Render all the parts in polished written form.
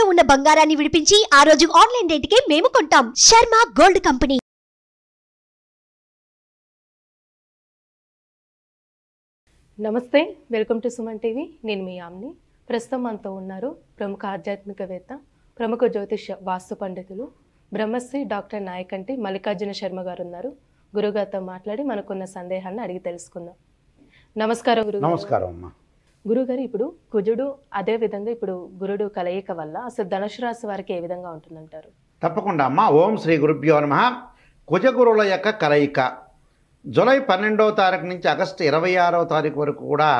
తాకట్టులో ఉన్న బంగారాన్ని విడిపించి ఆ రోజు ఆన్లైన్ రేటుకే మేము కొంటాం. Sharma gold company. నమస్తే, వెల్కమ్ టు సుమన్ టీవీ. నేను మీ ఆమ్ని. ప్రస్తుతం మనతో ఉన్నారు ప్రముఖ ఆధ్యాత్మికవేత్త, ప్రముఖ జ్యోతిష వాస్తు పండితులు, బ్రహ్మశ్రీ డాక్టర్ నాయకంటి మల్లికార్జున శర్మ గారు ఉన్నారు. గురుగారితో మాట్లాడి మనకున్న సందేహాన్ని అడిగి తెలుసుకుందాం. నమస్కారం గురుగారు. నమస్కారం అమ్మా. గురుగారు, ఇప్పుడు కుజుడు అదే విధంగా ఇప్పుడు గురుడు కలయిక వల్ల అసలు ధనుసు రాశి వారికి ఏ విధంగా ఉంటుందంటారు? తప్పకుండా అమ్మా. ఓం శ్రీ గురుభ్యో నమః. కుజగురుల యొక్క కలయిక జూలై 12వ తారీఖు నుంచి ఆగస్టు 26వ తారీఖు వరకు కూడా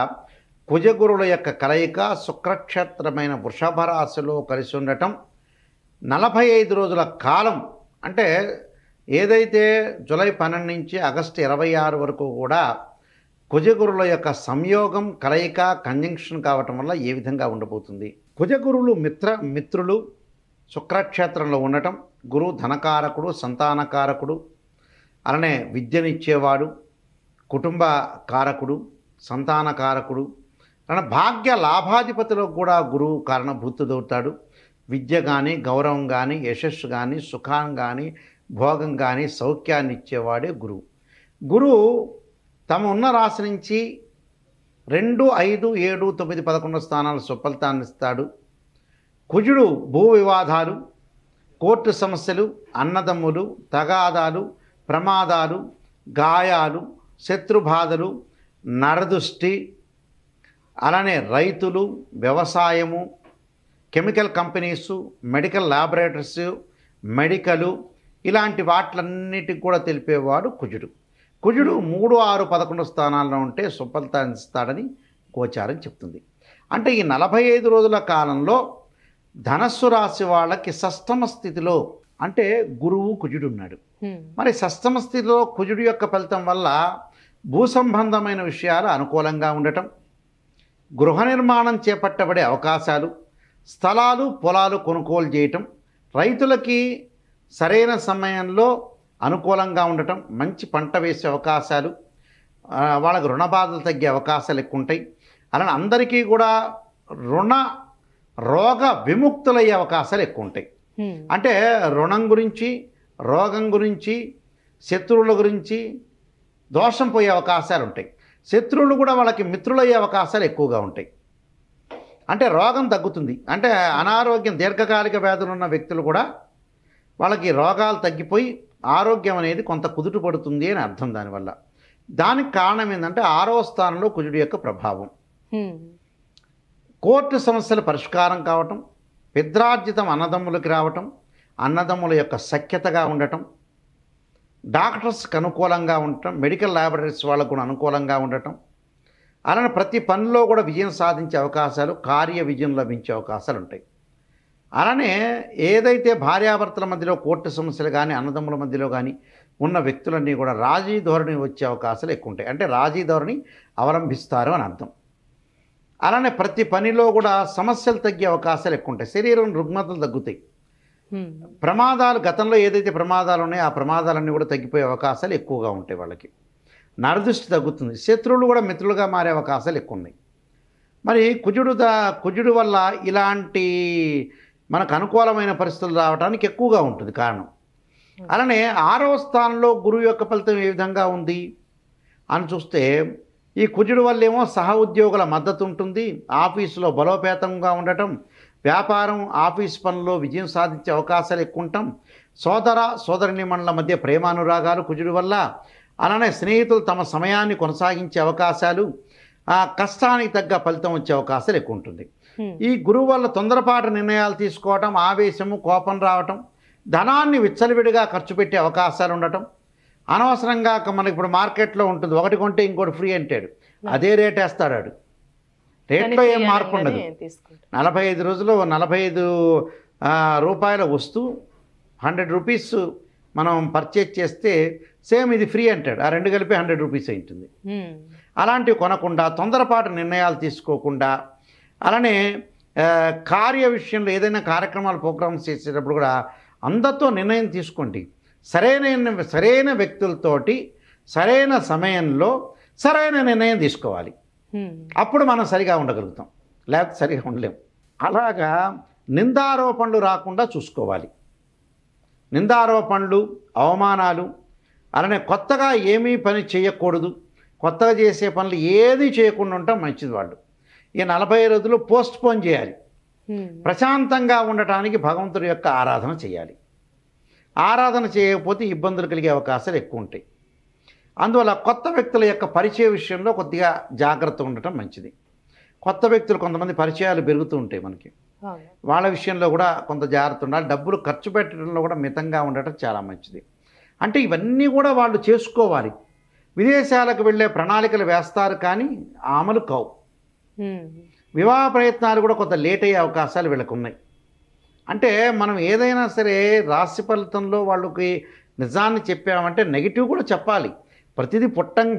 కుజగురుల యొక్క కలయిక శుక్రక్షేత్రమైన వృషభ రాశిలో కలిసి ఉండటం 45 రోజుల కాలం. అంటే ఏదైతే జూలై 12 నుంచి ఆగస్టు 26 వరకు కూడా కుజగురుల యొక్క సంయోగం, కలయిక, కంజంక్షన్ కావటం వల్ల ఏ విధంగా ఉండబోతుంది? కుజగురులు మిత్రులు శుక్రక్షేత్రంలో ఉండటం. గురువు ధనకారకుడు, సంతానకారకుడు, అలానే విద్యనిచ్చేవాడు, కుటుంబ కారకుడు, సంతానకారకుడు, అలానే భాగ్య లాభాధిపతిలో కూడా గురువు కారణభూతుడవుతాడు. విద్య కానీ, గౌరవం కానీ, యశస్సు కానీ, సుఖం కానీ, భోగం కానీ, సౌఖ్యాన్ని ఇచ్చేవాడే గురువు. గురువు తమ ఉన్న రాశి నుంచి 2, 5, 7, 9, 11 స్థానాలు సుఫలితాన్ని ఇస్తాడు. కుజుడు భూ వివాదాలు, కోర్టు సమస్యలు, అన్నదమ్ములు, తగాదాలు, ప్రమాదాలు, గాయాలు, శత్రుబాధలు, నరదృష్టి, అలానే రైతులు, వ్యవసాయము, chemical companies, medical laboratories, medical, ఇలాంటి వాటిలన్నిటికి కూడా తెలిపేవాడు కుజుడు. కుజుడు 3, 6, 11 స్థానాల్లో ఉంటే సుఫలితాన్ని ఇస్తాడని గోచారం చెప్తుంది. అంటే ఈ 45 రోజుల కాలంలో ధనస్సు రాశి వాళ్ళకి షష్టమ స్థితిలో, అంటే గురువు కుజుడు ఉన్నాడు. మరి షష్టమ స్థితిలో కుజుడు యొక్క ఫలితం వల్ల భూ సంబంధమైన విషయాలు అనుకూలంగా ఉండటం, గృహ నిర్మాణం చేపట్టబడే అవకాశాలు, స్థలాలు పొలాలు కొనుగోలు చేయటం, రైతులకి సరైన సమయంలో అనుకూలంగా ఉండటం, మంచి పంట వేసే అవకాశాలు, వాళ్ళకి రుణ బాధలు తగ్గే అవకాశాలు ఎక్కువ ఉంటాయి. అలానే అందరికీ కూడా రోగ విముక్తులయ్యే అవకాశాలు ఎక్కువ ఉంటాయి. అంటే రుణం గురించి, రోగం గురించి, శత్రువుల గురించి దోషం పోయే అవకాశాలు ఉంటాయి. శత్రువులు కూడా వాళ్ళకి మిత్రులయ్యే అవకాశాలు ఎక్కువగా ఉంటాయి. అంటే రోగం తగ్గుతుంది. అంటే అనారోగ్యం, దీర్ఘకాలిక వ్యాధులు ఉన్న వ్యక్తులు కూడా వాళ్ళకి రోగాలు తగ్గిపోయి ఆరోగ్యం అనేది కొంత కుదుట పడుతుంది అని అర్థం. దానివల్ల దానికి కారణం ఏంటంటే 6వ స్థానంలో కుజుడి యొక్క ప్రభావం. కోర్టు సమస్యల పరిష్కారం కావటం, పిత్రార్జితం అన్నదమ్ములకి రావటం, అన్నదమ్ముల యొక్క సఖ్యతగా ఉండటం, డాక్టర్స్కి అనుకూలంగా ఉండటం, మెడికల్ ల్యాబొరేటరీస్ వాళ్ళకు కూడా అనుకూలంగా ఉండటం, అలానే ప్రతి పనిలో కూడా విజయం సాధించే అవకాశాలు, కార్య విజయం లభించే అవకాశాలు ఉంటాయి. అలానే ఏదైతే భార్యాభర్తల మధ్యలో కోర్టు సమస్యలు కానీ, అన్నదమ్ముల మధ్యలో కానీ ఉన్న వ్యక్తులన్నీ కూడా రాజీ ధోరణి వచ్చే అవకాశాలు ఎక్కువ ఉంటాయి. అంటే రాజీ ధోరణి అవలంబిస్తారు అని అర్థం. అలానే ప్రతి పనిలో కూడా సమస్యలు తగ్గే అవకాశాలు ఎక్కువ ఉంటాయి. శరీరం రుగ్మతలు తగ్గుతాయి. ప్రమాదాలు, గతంలో ఏదైతే ప్రమాదాలు ఉన్నాయో ఆ ప్రమాదాలన్నీ కూడా తగ్గిపోయే అవకాశాలు ఎక్కువగా ఉంటాయి. వాళ్ళకి నరదృష్టి తగ్గుతుంది. శత్రువులు కూడా మిత్రులుగా మారే అవకాశాలు ఎక్కువ ఉన్నాయి. మరి కుజుడు వల్ల ఇలాంటి మనకు అనుకూలమైన పరిస్థితులు రావడానికి ఎక్కువగా ఉంటుంది కారణం. అలానే 6వ స్థానంలో గురువు యొక్క ఫలితం ఏ విధంగా ఉంది అని చూస్తే, ఈ కుజుడు వల్ల ఏమో సహ ఉద్యోగుల మద్దతు ఉంటుంది, ఆఫీసులో బలోపేతంగా ఉండటం, వ్యాపారం, ఆఫీస్ పనుల్లో విజయం సాధించే అవకాశాలు ఎక్కువ ఉంటాం, సోదరిమణుల మధ్య ప్రేమానురాగాలు కుజుడు వల్ల, అలానే స్నేహితులు తమ సమయాన్ని కొనసాగించే అవకాశాలు, కష్టానికి తగ్గ ఫలితం వచ్చే అవకాశాలు ఎక్కువ ఉంటుంది. ఈ గురువు వల్ల తొందరపాటు నిర్ణయాలు తీసుకోవటం, ఆవేశము, కోపం రావటం, ధనాన్ని విచ్చలవిడిగా ఖర్చు పెట్టే అవకాశాలు ఉండటం, అనవసరంగా మనకి ఇప్పుడు మార్కెట్లో ఉంటుంది, ఒకటి కొంటే ఇంకోటి ఫ్రీ అంటాడు, అదే రేట్ వేస్తాడు. రేట్లో ఏం మార్పు ఉండదు. 45 రోజుల్లో 45 రూపాయల వస్తువు 100 రూపీస్ మనం పర్చేజ్ చేస్తే సేమ్ ఇది ఫ్రీ అంటాడు, ఆ రెండు కలిపి 100 రూపీస్ ఉంటుంది. అలాంటివి కొనకుండా, తొందరపాటు నిర్ణయాలు తీసుకోకుండా, అలానే కార్య విషయంలో ఏదైనా కార్యక్రమాలు, ప్రోగ్రామ్స్ చేసేటప్పుడు కూడా అందరితో నిర్ణయం తీసుకోండి. సరైన వ్యక్తులతోటి సరైన సమయంలో సరైన నిర్ణయం తీసుకోవాలి. అప్పుడు మనం సరిగా ఉండగలుగుతాం, లేకపోతే సరిగా ఉండలేం. అలాగా నిందారోపణలు రాకుండా చూసుకోవాలి. నిందారోపణలు, అవమానాలు, అలానే కొత్తగా ఏమీ పని చేయకూడదు. కొత్తగా చేసే పనులు ఏది చేయకుండా ఉండటం మంచిది. వాళ్ళు ఈ 40 రోజులు పోస్ట్పోన్ చేయాలి. ప్రశాంతంగా ఉండటానికి భగవంతుడి యొక్క ఆరాధన చేయాలి. ఆరాధన చేయకపోతే ఇబ్బందులు కలిగే అవకాశాలు ఎక్కువ ఉంటాయి. అందువల్ల కొత్త వ్యక్తుల యొక్క పరిచయ విషయంలో కొద్దిగా జాగ్రత్త ఉండటం మంచిది. కొత్త వ్యక్తులు కొంతమంది పరిచయాలు పెరుగుతూ ఉంటాయి మనకి. వాళ్ళ విషయంలో కూడా కొంత జాగ్రత్త ఉండాలి. డబ్బులు ఖర్చు పెట్టడంలో కూడా మితంగా ఉండటం చాలా మంచిది. అంటే ఇవన్నీ కూడా వాళ్ళు చేసుకోవాలి. విదేశాలకు వెళ్ళే ప్రణాళికలు వేస్తారు కానీ అమలు కావు. వివాహ ప్రయత్నాలు కూడా కొంత లేట్ అయ్యే అవకాశాలు వీళ్ళకు ఉన్నాయి. అంటే మనం ఏదైనా సరే రాశి ఫలితంలో వాళ్ళకి నిజాన్ని చెప్పామంటే నెగిటివ్ కూడా చెప్పాలి. ప్రతిదీ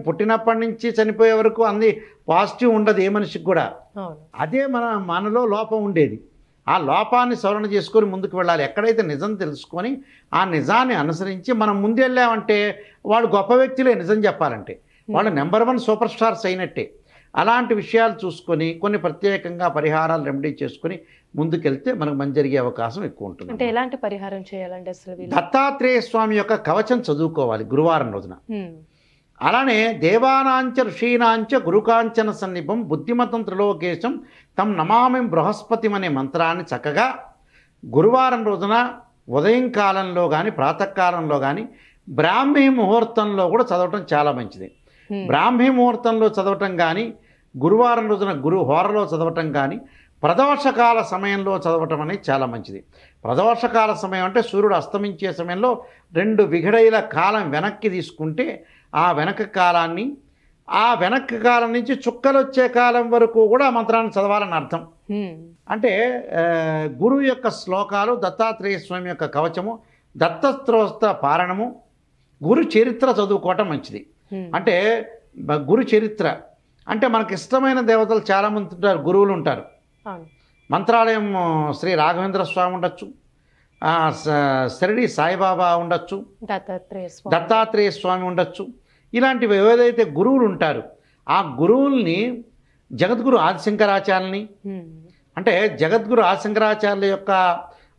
పుట్టినప్పటి నుంచి చనిపోయే వరకు అన్ని పాజిటివ్ ఉండదు ఏ మనిషికి కూడా. అదే మనలో లోపం ఉండేది. ఆ లోపాన్ని సవరణ చేసుకొని ముందుకు వెళ్ళాలి. ఎక్కడైతే నిజం తెలుసుకొని ఆ నిజాన్ని అనుసరించి మనం ముందెళ్ళామంటే వాళ్ళు గొప్ప వ్యక్తులే. నిజం చెప్పాలంటే వాళ్ళు నెంబర్ 1 సూపర్ స్టార్స్ అయినట్టే. అలాంటి విషయాలు చూసుకొని కొన్ని ప్రత్యేకంగా పరిహారాలు రెమెడీ చేసుకొని ముందుకెళ్తే మనకు మంచి జరిగే అవకాశం ఎక్కువ ఉంటుంది. అంటే ఎలాంటి పరిహారం చేయాలంటే అసలు దత్తాత్రేయ స్వామి యొక్క కవచం చదువుకోవాలి గురువారం రోజున. అలానే దేవానాంచ ఋషీనాంచ గురుకాంచన సన్నిభం బుద్ధిమతం త్రిలోకేశం తం నమామి బృహస్పతిం అనే మంత్రాన్ని చక్కగా గురువారం రోజున ఉదయం కాలంలో కానీ ప్రాతకాలంలో కానీ బ్రాహ్మీ ముహూర్తంలో కూడా చదవటం చాలా మంచిది. బ్రాహ్మీ ముహూర్తంలో చదవటం కానీ గురువారం రోజున గురు హోరలో చదవటం కానీ ప్రదోషకాల సమయంలో చదవటం అనేది చాలా మంచిది. ప్రదోషకాల సమయం అంటే సూర్యుడు అస్తమించే సమయంలో 2 విఘడైల కాలం వెనక్కి తీసుకుంటే ఆ వెనక కాలాన్ని, ఆ వెనక్కి కాలం నుంచి చుక్కలు వచ్చే కాలం వరకు కూడా మంత్రాన్ని చదవాలని అర్థం. అంటే గురువు యొక్క శ్లోకాలు, దత్తాత్రేయ స్వామి యొక్క కవచము, దత్తస్త్రోస్త పారణము, గురు చరిత్ర చదువుకోవటం మంచిది. అంటే గురు చరిత్ర అంటే మనకి ఇష్టమైన దేవతలు చాలామంది ఉంటారు, గురువులు ఉంటారు. మంత్రాలయం శ్రీ రాఘవేంద్ర స్వామి ఉండొచ్చు, షిరిడి సాయిబాబా ఉండొచ్చు, దత్తాత్రేయ స్వామి ఉండొచ్చు. ఇలాంటివి ఏదైతే గురువులు ఉంటారు ఆ గురువుల్ని జగద్గురు ఆదిశంకరాచార్యుల్ని అంటే జగద్గురు ఆదిశంకరాచార్యుల యొక్క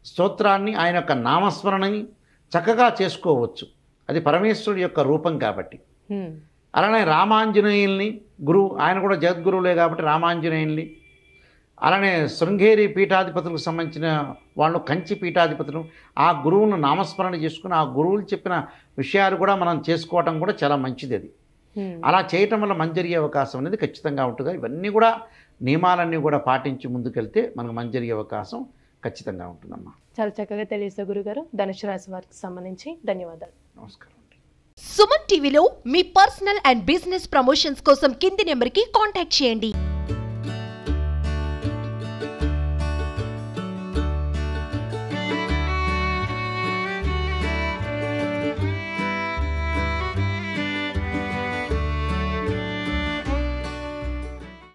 స్తోత్రాన్ని, ఆయన యొక్క నామస్మరణని చక్కగా చేసుకోవచ్చు. అది పరమేశ్వరుడి యొక్క రూపం కాబట్టి. అలానే రామాంజనేయుల్ని గురువు, ఆయన కూడా జగద్గురువులే కాబట్టి రామాంజనేయుల్ని, అలానే శృంగేరి పీఠాధిపతులకు సంబంధించిన వాళ్ళు, కంచి పీఠాధిపతులు, ఆ గురువులను నామస్మరణ చేసుకుని ఆ గురువులు చెప్పిన విషయాలు కూడా మనం చేసుకోవటం కూడా చాలా మంచిది. అది అలా చేయటం వల్ల మంచి జరిగే అవకాశం అనేది ఖచ్చితంగా ఉంటుంది. ఇవన్నీ కూడా నియమాలన్నీ కూడా పాటించి ముందుకెళ్తే మనకు మంచి జరిగే అవకాశం ఖచ్చితంగా ఉంటుందమ్మా. చాలా చక్కగా తెలియజేశారు గురుగారు. ధనుసు రాశి వారికి సంబంధించి ధన్యవాదాలు. నమస్కారం. సుమన్ టీవీలో మీ పర్సనల్ అండ్ బిజినెస్ ప్రమోషన్స్ కోసం కింది నెంబర్కి కాంటాక్ట్ చేయండి.